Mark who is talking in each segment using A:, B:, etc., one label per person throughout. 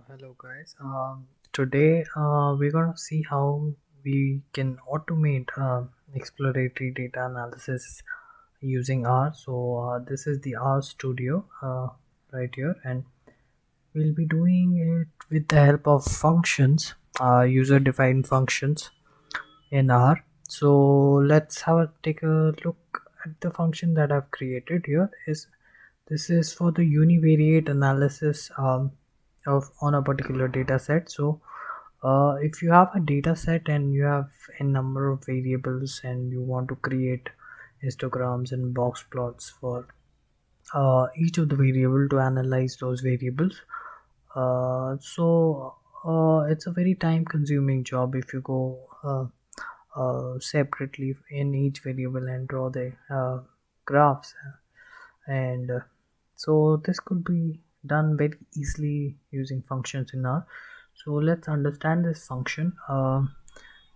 A: Hello guys. Today we're gonna see how we can automate exploratory data analysis using R. This is the R Studio right here, and we'll be doing it with the help of functions, user-defined functions in R. So let's take a look at the function that I've created here. This is for the univariate analysis of on a particular data set. So if you have a data set and you have a number of variables and you want to create histograms and box plots for each of the variable to analyze those variables, it's a very time consuming job if you go separately in each variable and draw the graphs, and so this could be done very easily using functions in R. So let's understand this function.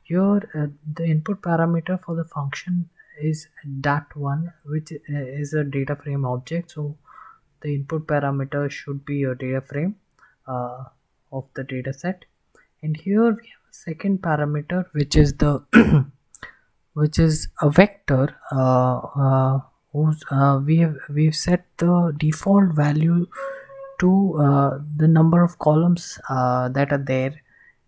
A: Here the input parameter for the function is dat1, which is a data frame object. So the input parameter should be a data frame uh, of the data set, and here we have a second parameter which is the which is a vector whose we've set the default value to the number of columns that are there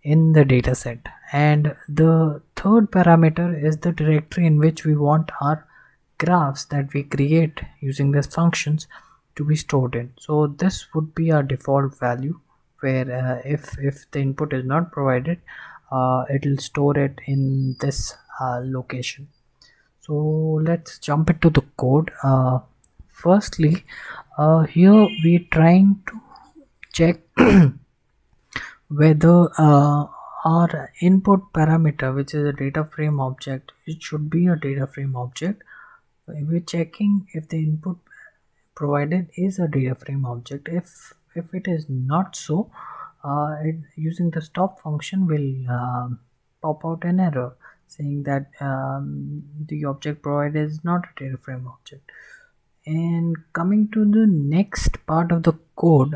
A: in the data set, and the third parameter is the directory in which we want our graphs that we create using these functions to be stored in. So this would be our default value, where if the input is not provided, it will store it in this location. So let's jump into the code. Firstly, here we're trying to check whether our input parameter, which is a data frame object, it should be a data frame object. We're checking if the input provided is a data frame object. If it is not so, using the stop function will pop out an error saying that the object provided is not a data frame object. And coming to the next part of the code,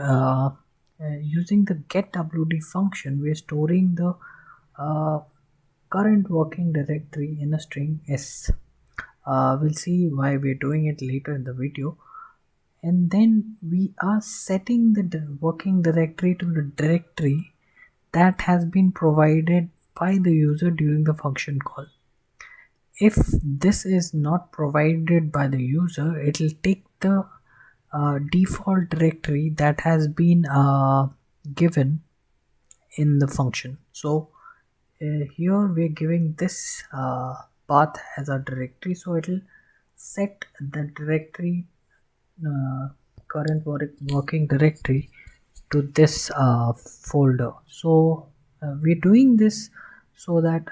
A: using the getWD function, we are storing the current working directory in a string s. We'll see why we're doing it later in the video. And then we are setting the working directory to the directory that has been provided by the user during the function call. If this is not provided by the user, it will take the default directory that has been given in the function. So here we're giving this path as a directory, so it will set the directory current working directory to this folder. So we're doing this so that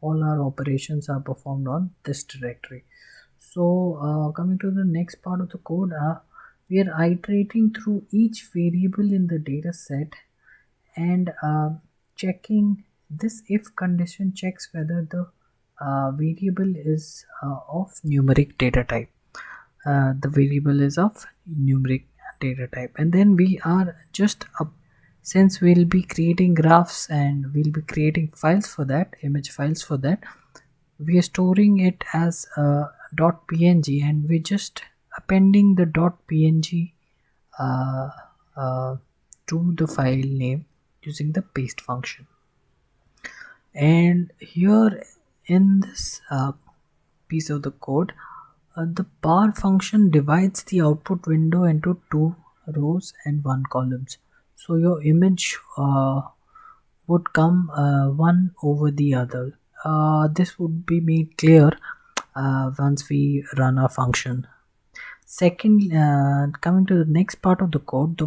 A: all our operations are performed on this directory. So coming to the next part of the code, we are iterating through each variable in the data set and checking this if condition checks whether the variable is of numeric data type. The variable is of numeric data type, and then we are just up, since we'll be creating graphs and we'll be creating files for that, image files for that, we are storing it as .png, and we're just appending the .png uh, to the file name using the paste function. And here in this piece of the code, the bar function divides the output window into 2 rows and 1 columns. So your image would come one over the other. This would be made clear once we run our function. Second, coming to the next part of the code,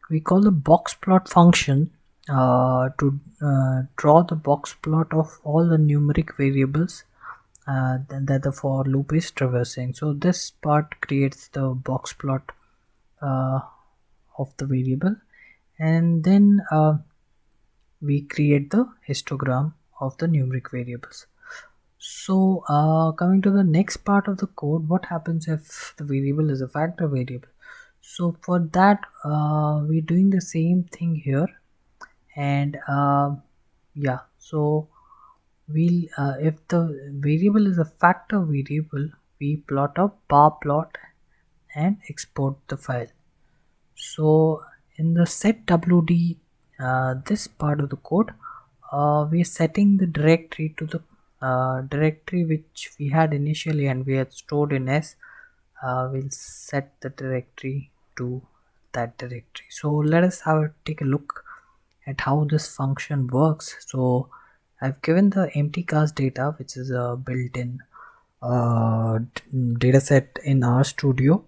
A: we call the box plot function to draw the box plot of all the numeric variables that the for loop is traversing. So this part creates the box plot of the variable, and then we create the histogram of the numeric variables. So coming to the next part of the code, what happens if the variable is a factor variable? So for that we're doing the same thing here. And yeah, so we'll if the variable is a factor variable, we plot a bar plot and export the file. So in the set wd, this part of the code, we are setting the directory to the directory which we had initially and we had stored in S. We'll set the directory to that directory. So let us take a look at how this function works. So I've given the empty cast data, which is a built-in data set in RStudio.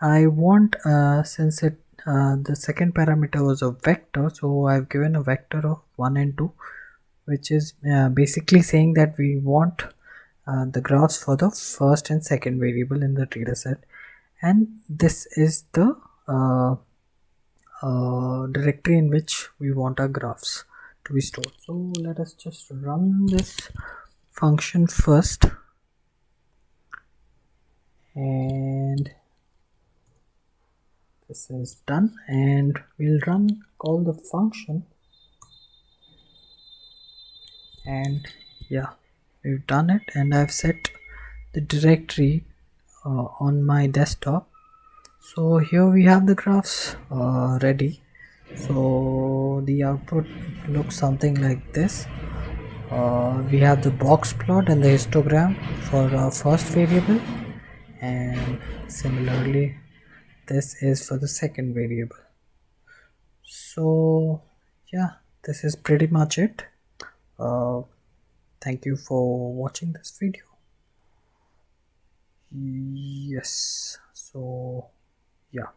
A: I want, since the second parameter was a vector, so I've given a vector of 1 and 2, which is basically saying that we want the graphs for the first and second variable in the data set, and this is the directory in which we want our graphs to be stored. So let us just run this function first, and this is done, and we'll call the function, and yeah, we've done it, and I've set the directory on my desktop. So here we have the graphs ready. So the output looks something like this. We have the box plot and the histogram for our first variable, and similarly this is for the second variable. So yeah, this is pretty much it. uh, Thank you for watching this video. Yes, so yeah.